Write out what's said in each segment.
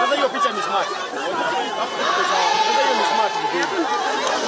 Sasa hiyo picha ni smart. Sasa hiyo ni smart.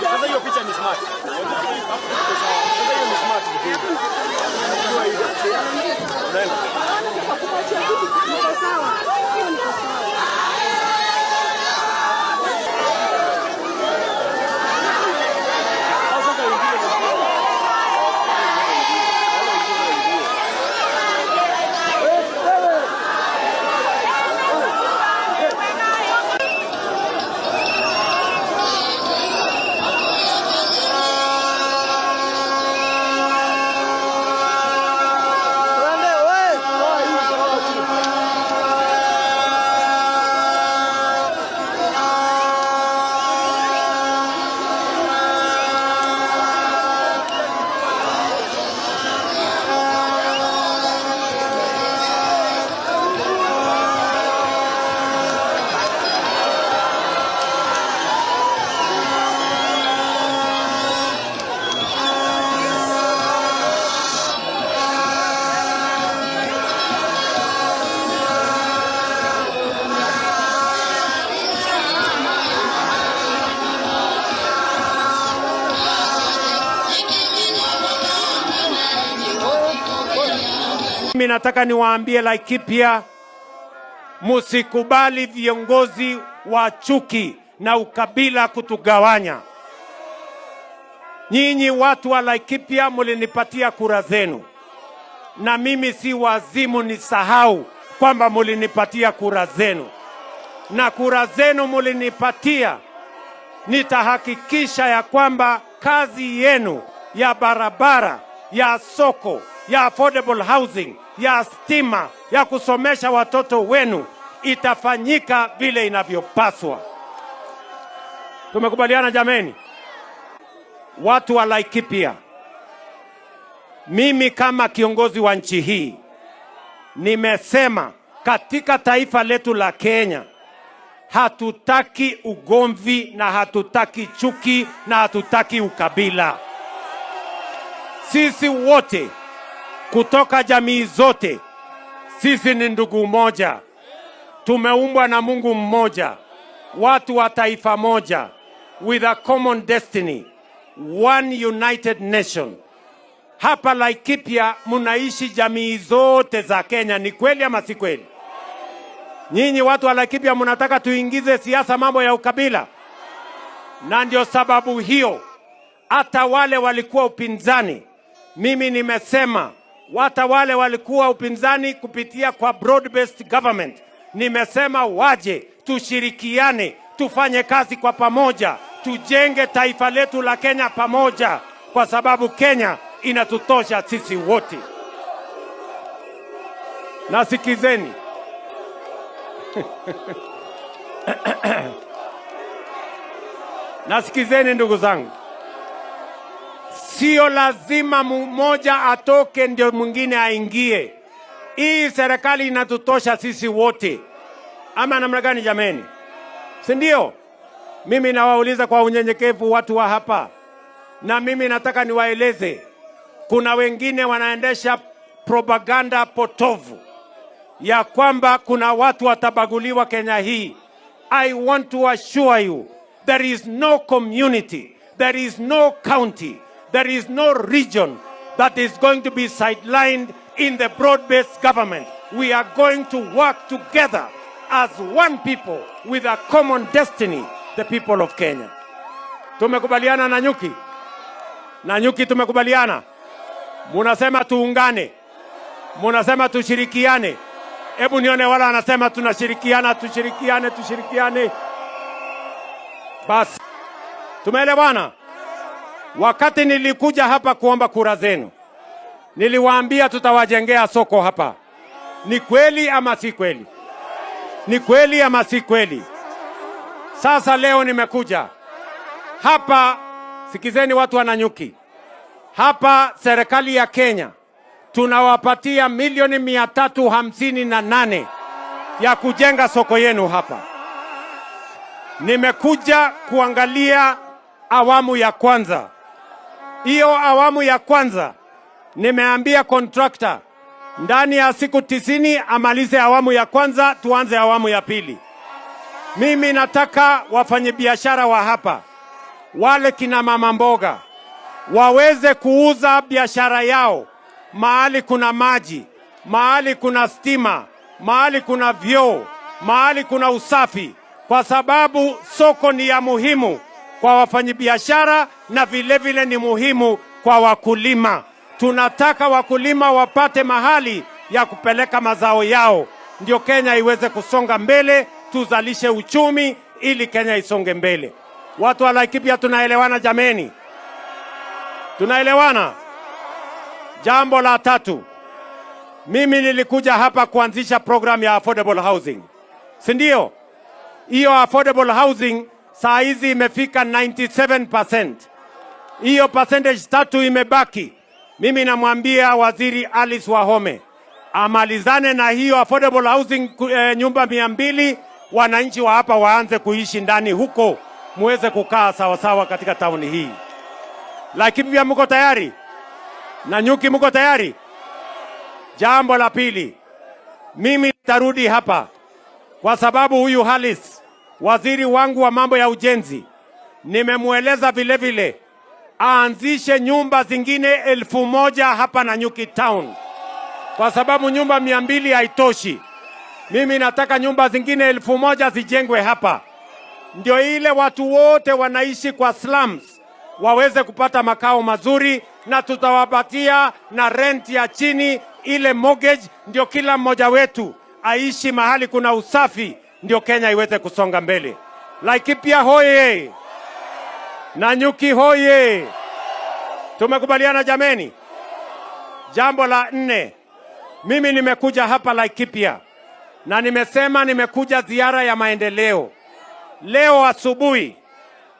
Sasa hiyo picha ni smart. Sasa hiyo ni smart. Mimi nataka niwaambie Laikipia, musikubali viongozi wa chuki na ukabila kutugawanya. Nyinyi watu wa Laikipia mulinipatia kura zenu, na mimi si wazimu nisahau kwamba mulinipatia kura zenu, na kura zenu mulinipatia. Nitahakikisha ya kwamba kazi yenu ya barabara, ya soko, ya affordable housing, ya stima, ya kusomesha watoto wenu itafanyika vile inavyopaswa. Tumekubaliana jameni? Watu wa Laikipia, mimi kama kiongozi wa nchi hii nimesema katika taifa letu la Kenya hatutaki ugomvi na hatutaki chuki na hatutaki ukabila. Sisi wote kutoka jamii zote, sisi ni ndugu moja. Tumeumbwa na Mungu mmoja, watu wa taifa moja, with a common destiny, one united nation. Hapa Laikipia munaishi jamii zote za Kenya, ni kweli ama si kweli? Nyinyi watu wa Laikipia munataka tuingize siasa mambo ya ukabila, na ndio sababu hiyo hata wale walikuwa upinzani, mimi nimesema hata wale walikuwa upinzani kupitia kwa broad based government, nimesema waje tushirikiane, tufanye kazi kwa pamoja, tujenge taifa letu la Kenya pamoja, kwa sababu Kenya inatutosha sisi wote. Nasikizeni. Nasikizeni ndugu zangu, sio lazima mmoja atoke ndio mwingine aingie. Hii serikali inatutosha sisi wote, ama namna gani jameni? Si ndio? Mimi nawauliza kwa unyenyekevu watu wa hapa, na mimi nataka niwaeleze, kuna wengine wanaendesha propaganda potovu ya kwamba kuna watu watabaguliwa Kenya hii. I want to assure you, there is no community, there is no county, there is no region that is going to be sidelined in the broad-based government. We are going to work together as one people with a common destiny, the people of Kenya. Tumekubaliana na Nyuki? Na Nyuki tumekubaliana? Munasema tuungane, munasema tushirikiane. Hebu nione wala anasema tunashirikiana, tushirikiane. Basi tumeelewana. Wakati nilikuja hapa kuomba kura zenu, niliwaambia tutawajengea soko hapa. Ni kweli ama si kweli? Ni kweli ama si kweli? Sasa leo nimekuja hapa, sikizeni watu wa Nanyuki. Hapa serikali ya Kenya tunawapatia milioni 358 ya kujenga soko yenu hapa. Nimekuja kuangalia awamu ya kwanza. Hiyo awamu ya kwanza nimeambia contractor ndani ya siku 90 amalize awamu ya kwanza, tuanze awamu ya pili. Mimi nataka wafanyabiashara wa hapa, wale kina mama mboga, waweze kuuza biashara yao mahali kuna maji, mahali kuna stima, mahali kuna vyoo, mahali kuna usafi, kwa sababu soko ni ya muhimu kwa wafanyabiashara na vile vile ni muhimu kwa wakulima. Tunataka wakulima wapate mahali ya kupeleka mazao yao, ndio Kenya iweze kusonga mbele, tuzalishe uchumi ili Kenya isonge mbele. Watu wa Laikipia tunaelewana jameni? Tunaelewana? Jambo la tatu, mimi nilikuja hapa kuanzisha program ya affordable housing. Si ndio? Hiyo affordable housing saa hizi imefika 97%. Hiyo percentage tatu imebaki. Mimi namwambia Waziri Alice Wahome amalizane na hiyo affordable housing, nyumba 200, wananchi wa hapa waanze kuishi ndani huko, muweze kukaa sawa sawa katika tauni hii. Lakini pia mko tayari? Nanyuki mko tayari? Jambo la pili, mimi nitarudi hapa kwa sababu huyu Halis, waziri wangu wa mambo ya ujenzi, nimemueleza vile vile aanzishe nyumba zingine 1000 hapa Nanyuki town. kwa sababu nyumba 200 haitoshi. Mimi nataka nyumba zingine 1000 zijengwe hapa, ndio ile watu wote wanaishi kwa slums waweze kupata makao mazuri, na tutawapatia na rent ya chini, ile mortgage, ndio kila mmoja wetu aishi mahali kuna usafi, ndio Kenya iweze kusonga mbele. Laikipia hoye! Nanyuki hoye! Tumekubaliana jameni? Jambo la 4, mimi nimekuja hapa Laikipia na nimesema nimekuja ziara ya maendeleo. Leo asubuhi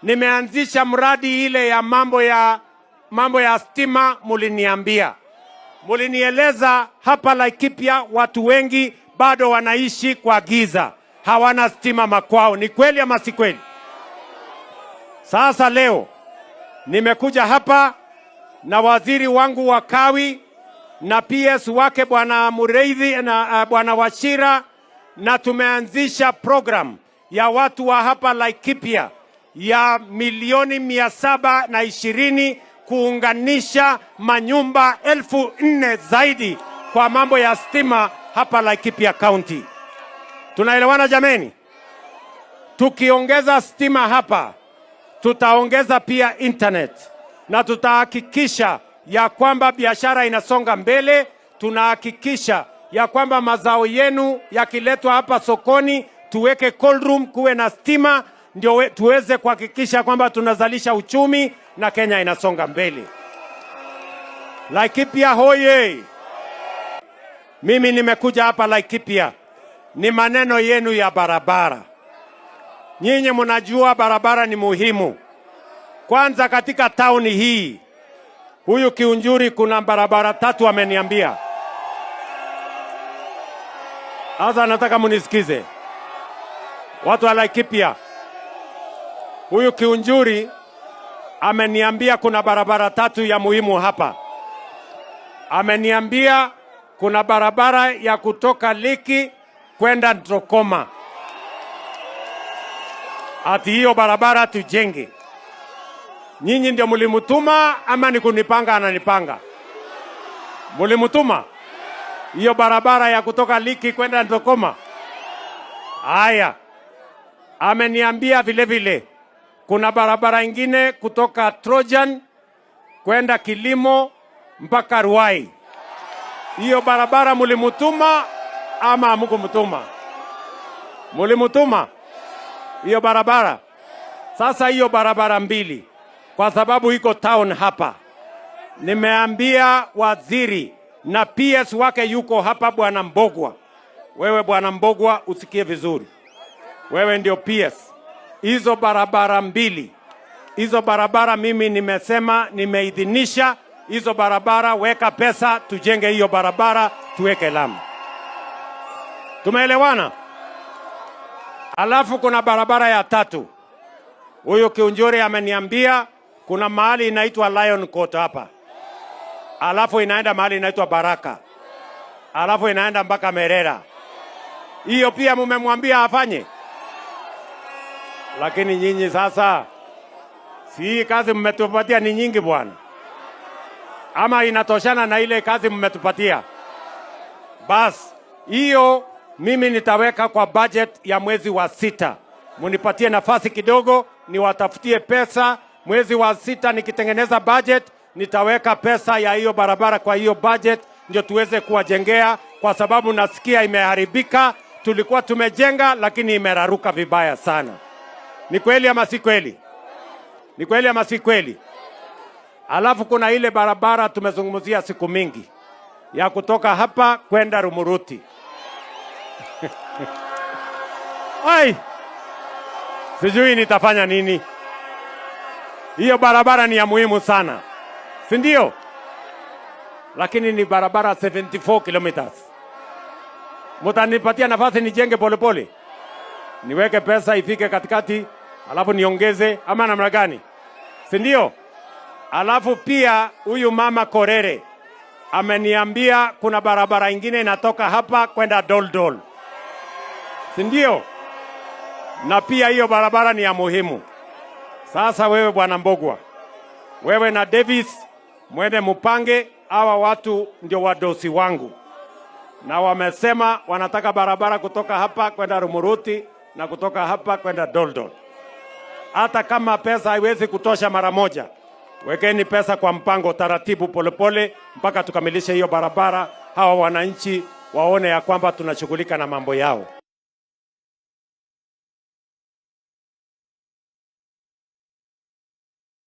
nimeanzisha mradi ile ya mambo ya stima. Mulinieleza hapa Laikipia watu wengi bado wanaishi kwa giza, hawana stima makwao. Ni kweli ama si kweli? Sasa leo nimekuja hapa na waziri wangu wa kawi na PS wake Bwana Mureithi na Bwana Wachira, na tumeanzisha program ya watu wa hapa Laikipia ya milioni 720 kuunganisha manyumba 4,000 zaidi kwa mambo ya stima hapa Laikipia County. Tunaelewana jameni? Tukiongeza stima hapa, tutaongeza pia internet, na tutahakikisha ya kwamba biashara inasonga mbele. Tunahakikisha ya kwamba mazao yenu yakiletwa hapa sokoni, tuweke cold room, kuwe na stima, ndio tuweze kuhakikisha kwamba tunazalisha uchumi na Kenya inasonga mbele. Laikipia hoye! Mimi nimekuja hapa Laikipia ni maneno yenu ya barabara. Nyinyi mnajua barabara ni muhimu. Kwanza katika tauni hii, huyu Kiunjuri kuna barabara 3 ameniambia. Sasa nataka munisikize watu wa Laikipia. Huyu Kiunjuri ameniambia kuna barabara 3 ya muhimu hapa. Ameniambia kuna barabara ya kutoka Liki kwenda Ntokoma. Ati hiyo barabara tujenge. Nyinyi ndio mulimutuma ama ni kunipanga ananipanga? Mulimutuma hiyo barabara ya kutoka Liki kwenda Ntokoma? Haya. Ameniambia vile vile kuna barabara ingine kutoka Trojan kwenda Kilimo mpaka Ruai. Hiyo barabara mulimutuma ama hamukumutuma? Mulimutuma hiyo barabara. Sasa hiyo barabara 2, kwa sababu iko town hapa, nimeambia waziri na PS wake yuko hapa Bwana Mbogwa. Wewe Bwana Mbogwa usikie vizuri, wewe ndio PS. Hizo barabara 2, hizo barabara mimi nimesema nimeidhinisha hizo barabara, weka pesa tujenge hiyo barabara, tuweke lami. Tumeelewana? Alafu kuna barabara ya 3. Huyo Kiunjuri ameniambia kuna mahali inaitwa Lion Court hapa. Alafu inaenda mahali inaitwa Baraka. Alafu inaenda mpaka Merera. Hiyo pia mumemwambia afanye. Lakini nyinyi sasa, si kazi mmetupatia ni nyingi bwana? Ama inatoshana na ile kazi mmetupatia? Bas, hiyo mimi nitaweka kwa budget ya mwezi wa 6. Munipatie nafasi kidogo, niwatafutie pesa. Mwezi wa 6 nikitengeneza budget, nitaweka pesa ya hiyo barabara kwa hiyo budget, ndio tuweze kuwajengea, kwa sababu nasikia imeharibika. Tulikuwa tumejenga lakini imeraruka vibaya sana. Ni kweli ama si kweli? Ni kweli ama si kweli? Alafu kuna ile barabara tumezungumzia siku mingi ya kutoka hapa kwenda Rumuruti. Ai, sijui nitafanya nini. Hiyo barabara ni ya muhimu sana, si ndio? Lakini ni barabara 74 kilometers. Mutanipatia nafasi nijenge polepole, niweke pesa ifike katikati, alafu niongeze ama namna gani? Si ndio? Alafu pia huyu mama Korere ameniambia kuna barabara ingine inatoka hapa kwenda Doldol, si ndio? Na pia hiyo barabara ni ya muhimu. Sasa wewe Bwana Mbogwa, wewe na Davis mwende mupange, hawa watu ndio wadosi wangu. na wamesema wanataka barabara kutoka hapa kwenda Rumuruti na kutoka hapa kwenda Doldol. Hata kama pesa haiwezi kutosha mara moja, wekeni pesa kwa mpango, taratibu, polepole, mpaka tukamilishe hiyo barabara, hawa wananchi waone ya kwamba tunashughulika na mambo yao.